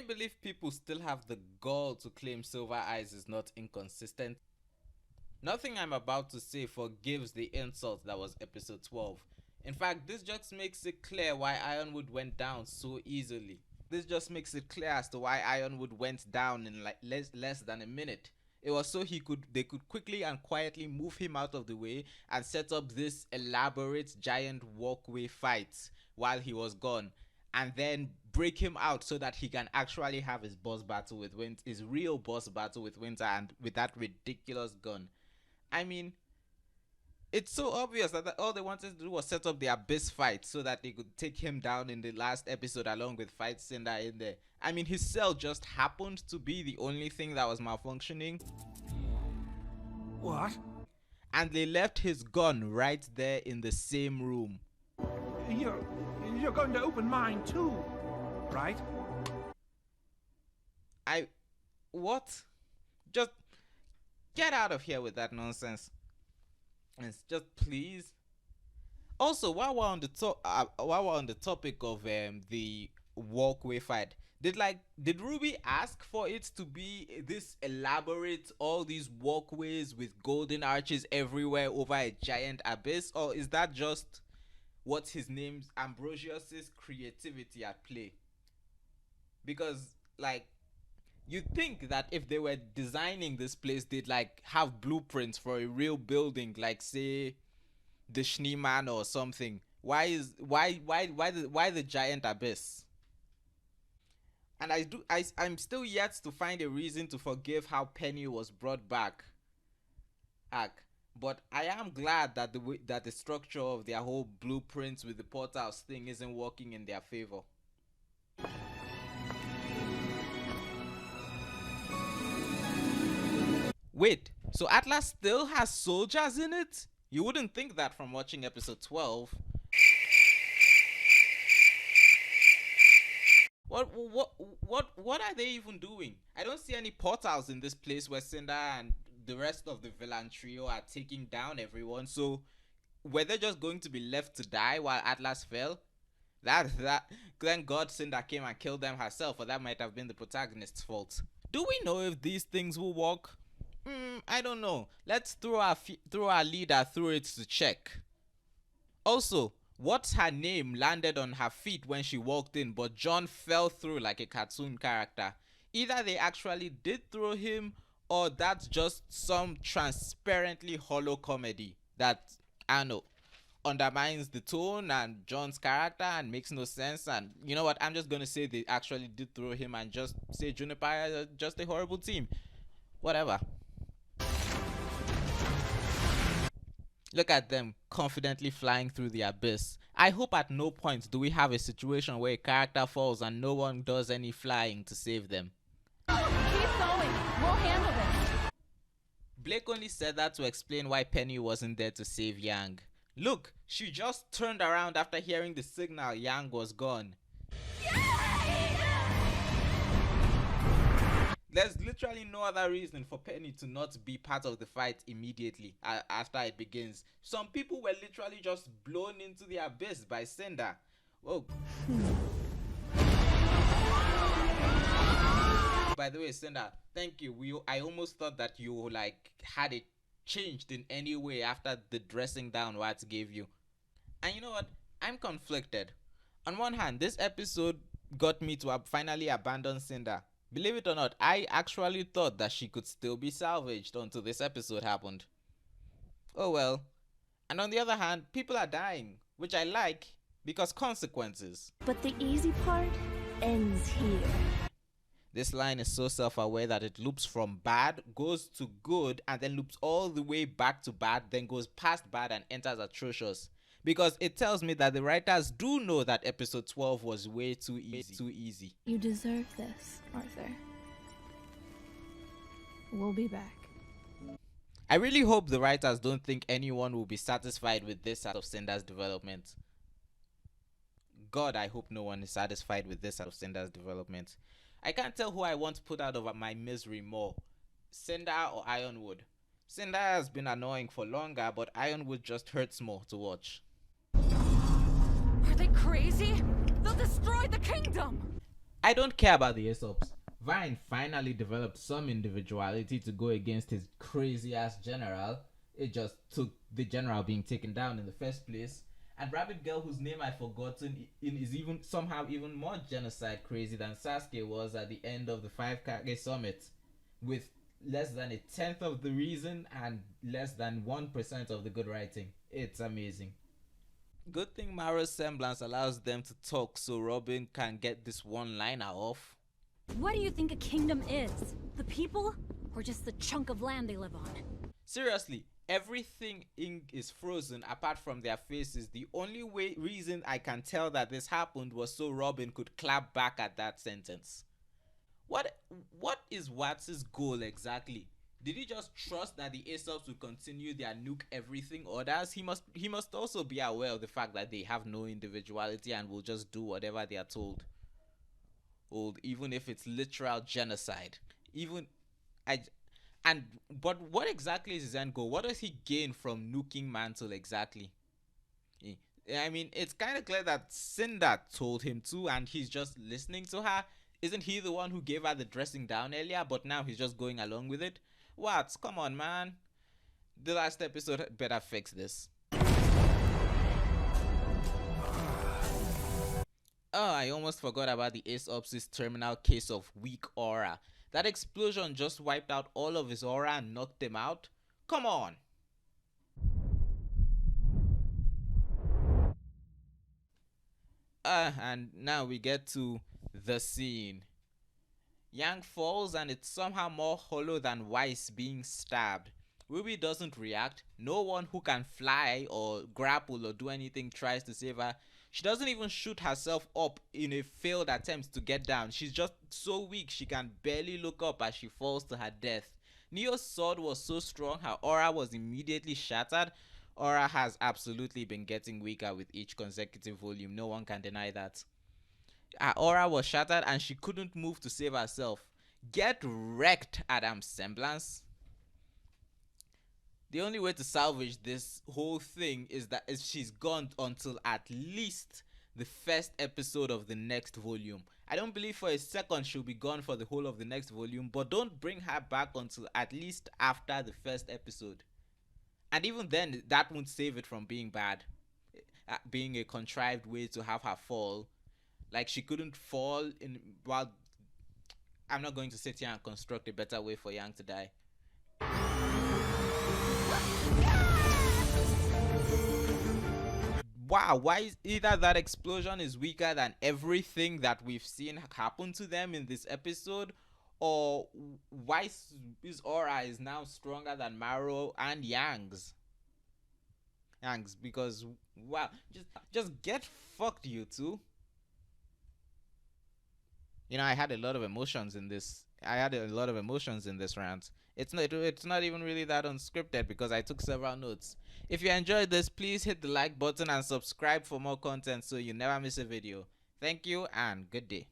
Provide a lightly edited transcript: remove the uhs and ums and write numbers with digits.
Can't believe people still have the gall to claim Silver Eyes is not inconsistent. Nothing I'm about to say forgives the insult that was episode 12. In fact, this just makes it clear why Ironwood went down so easily. This just makes it clear as to why Ironwood went down in like less than a minute. It was so they could quickly and quietly move him out of the way and set up this elaborate giant walkway fight while he was gone, and then break him out so that he can actually have his boss battle with Winter, his real boss battle with Winter, and with that ridiculous gun. I mean, it's so obvious that all they wanted to do was set up the Abyss fight so that they could take him down in the last episode along with Fight Cinder in there. I mean, his cell just happened to be the only thing that was malfunctioning. What? And they left his gun right there in the same room. You're going to open mine too, right? What? Just get out of here with that nonsense. It's just please. Also, while we're on the topic of the walkway fight, did RWBY ask for it to be this elaborate, all these walkways with golden arches everywhere over a giant abyss, or is that just what's his name's Ambrosius's creativity at play? Because you'd think that if they were designing this place, they'd have blueprints for a real building, like say the Schneeman or something. Why the giant abyss? And I'm still yet to find a reason to forgive how Penny was brought back. But I am glad that the structure of their whole blueprints with the portals thing isn't working in their favor. Wait, so Atlas still has soldiers in it? You wouldn't think that from watching episode 12. What are they even doing? I don't see any portals in this place where Cinder and the rest of the villain trio are taking down everyone. So were they just going to be left to die while Atlas fell? Thank God Cinder came and killed them herself, or that might have been the protagonist's fault. Do we know if these things will work? I don't know. Let's throw our leader through it to check. Also, what's her name landed on her feet when she walked in, but John fell through like a cartoon character? Either they actually did throw him, or that's just some transparently hollow comedy that, I don't know, undermines the tone and John's character and makes no sense. And you know what? I'm just gonna say they actually did throw him and just say Juniper is just a horrible team. Whatever. Look at them confidently flying through the abyss. I hope at no point do we have a situation where a character falls and no one does any flying to save them. Keep going. We'll handle this. Blake only said that to explain why Penny wasn't there to save Yang. Look, she just turned around after hearing the signal Yang was gone. There's literally no other reason for Penny to not be part of the fight immediately after it begins. Some people were literally just blown into the abyss by Cinder. Whoa. By the way, Cinder, thank you. I almost thought that you had it changed in any way after the dressing down Watts gave you. And you know what? I'm conflicted. On one hand, this episode got me to finally abandon Cinder. Believe it or not, I actually thought that she could still be salvaged until this episode happened. Oh well. And on the other hand, people are dying, which I like, because consequences. But the easy part ends here. This line is so self-aware that it loops from bad, goes to good, and then loops all the way back to bad, then goes past bad and enters atrocious. Because it tells me that the writers do know that episode 12 was way too easy. You deserve this, Arthur. We'll be back. I really hope the writers don't think anyone will be satisfied with this side of Cinder's development. God, I hope no one is satisfied with this side of Cinder's development. I can't tell who I want to put out of my misery more, Cinder or Ironwood. Cinder has been annoying for longer, but Ironwood just hurts more to watch. Are they crazy? They'll destroy the kingdom! I don't care about the Aesops. Vine finally developed some individuality to go against his crazy ass general. It just took the general being taken down in the first place. And Rabbit Girl, whose name I've forgotten, is even somehow even more genocide crazy than Sasuke was at the end of the 5 Kage Summit, with less than a tenth of the reason and less than 1% of the good writing. It's amazing. Good thing Maro's semblance allows them to talk so Robin can get this one-liner off. What do you think a kingdom is? The people? Or just the chunk of land they live on? Seriously, everything ink is frozen apart from their faces. The only reason I can tell that this happened was so Robin could clap back at that sentence. What is Watts' goal exactly? Did he just trust that the Aesops will continue their nuke everything orders? He must also be aware of the fact that they have no individuality and will just do whatever they are told. Even if it's literal genocide. But what exactly is his end goal? What does he gain from nuking Mantle exactly? I mean, it's kind of clear that Cinder told him to and he's just listening to her. Isn't he the one who gave her the dressing down earlier, but now he's just going along with it? What? Come on, man. The last episode better fix this. Oh, I almost forgot about the Aesops' terminal case of weak aura. That explosion just wiped out all of his aura and knocked him out? Come on! And now we get to the scene. Yang falls and it's somehow more hollow than Weiss being stabbed. RWBY doesn't react. No one who can fly or grapple or do anything tries to save her. She doesn't even shoot herself up in a failed attempt to get down. She's just so weak she can barely look up as she falls to her death. Neo's sword was so strong her aura was immediately shattered. Aura has absolutely been getting weaker with each consecutive volume. No one can deny that. Her aura was shattered and she couldn't move to save herself. Get wrecked, Adam's semblance. The only way to salvage this whole thing is that if she's gone until at least the first episode of the next volume. I don't believe for a second she'll be gone for the whole of the next volume, but don't bring her back until at least after the first episode. And even then, that won't save it from being bad. Being a contrived way to have her fall. Like she couldn't fall in. Well, I'm not going to sit here and construct a better way for Yang to die. Wow, why is either that explosion is weaker than everything that we've seen happen to them in this episode, or Weiss's aura is now stronger than Maro and Yang's, because wow, just get fucked, you two. You know, I had a lot of emotions in this. Rant. It's not even really that unscripted because I took several notes. If you enjoyed this, please hit the like button and subscribe for more content so you never miss a video. Thank you and good day.